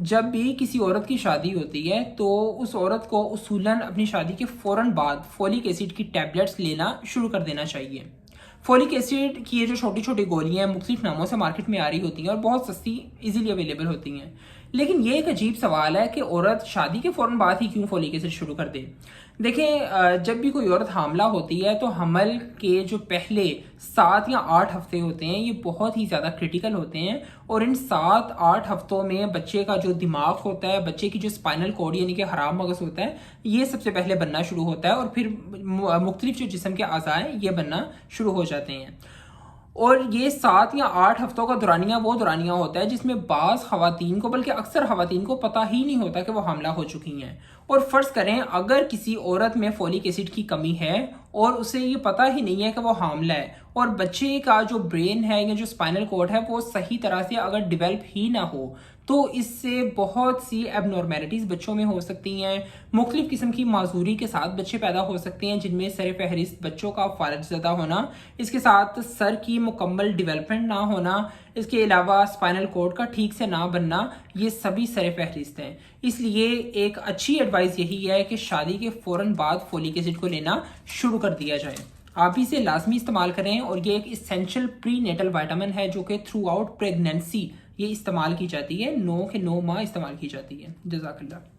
جب بھی کسی عورت کی شادی ہوتی ہے تو اس عورت کو اصولاً اپنی شادی کے فوراً بعد فولک ایسڈ کی ٹیبلٹس لینا شروع کر دینا چاہیے۔ فولک ایسڈ کی یہ جو چھوٹی چھوٹی گولیاں ہیں مختلف ناموں سے مارکیٹ میں آ رہی ہوتی ہیں اور بہت سستی ایزیلی اویلیبل ہوتی ہیں، لیکن یہ ایک عجیب سوال ہے کہ عورت شادی کے فوراً بعد ہی کیوں فولک ایسڈ شروع کر دے۔ دیکھیں، جب بھی کوئی عورت حاملہ ہوتی ہے تو حمل کے جو پہلے 7 یا 8 ہفتے ہوتے ہیں یہ بہت ہی زیادہ کرٹیکل ہوتے ہیں، اور ان 7-8 ہفتوں میں بچے کا جو دماغ ہوتا ہے، بچے کی جو اسپائنل کورڈ یعنی کہ حرام مغز ہوتا ہے، یہ سب سے پہلے بننا شروع ہوتا ہے، اور پھر مختلف جو جسم کے اعضاء ہیں یہ بننا شروع ہو جاتے ہیں۔ اور یہ 7 یا 8 ہفتوں کا دورانیہ وہ دورانیہ ہوتا ہے جس میں بعض خواتین کو، بلکہ اکثر خواتین کو پتہ ہی نہیں ہوتا کہ وہ حاملہ ہو چکی ہیں۔ اور فرض کریں اگر کسی عورت میں فولک ایسڈ کی کمی ہے اور اسے یہ پتہ ہی نہیں ہے کہ وہ حاملہ ہے، اور بچے کا جو برین ہے یا جو اسپائنل کورڈ ہے وہ صحیح طرح سے اگر ڈیولپ ہی نہ ہو، تو اس سے بہت سی ایب نارمیلٹیز بچوں میں ہو سکتی ہیں، مختلف قسم کی معذوری کے ساتھ بچے پیدا ہو سکتے ہیں، جن میں سر فہرست بچوں کا فالج زدہ ہونا، اس کے ساتھ سر کی مکمل ڈیولپمنٹ نہ ہونا، اس کے علاوہ اسپائنل کورڈ کا ٹھیک سے نہ بننا، یہ سبھی سر فہرست ہیں۔ اس لیے ایک اچھی ایڈوائس یہی ہے کہ شادی کے فوراً بعد فولک ایسڈ کو لینا شروع کر دیا جائے۔ آپ اسے لازمی استعمال کریں، اور یہ ایک اسینشل پری نیٹل وائٹامن ہے جو کہ تھرو آؤٹ پریگنینسی یہ استعمال کی جاتی ہے، 9 ماہ استعمال کی جاتی ہے۔ جزاک اللہ۔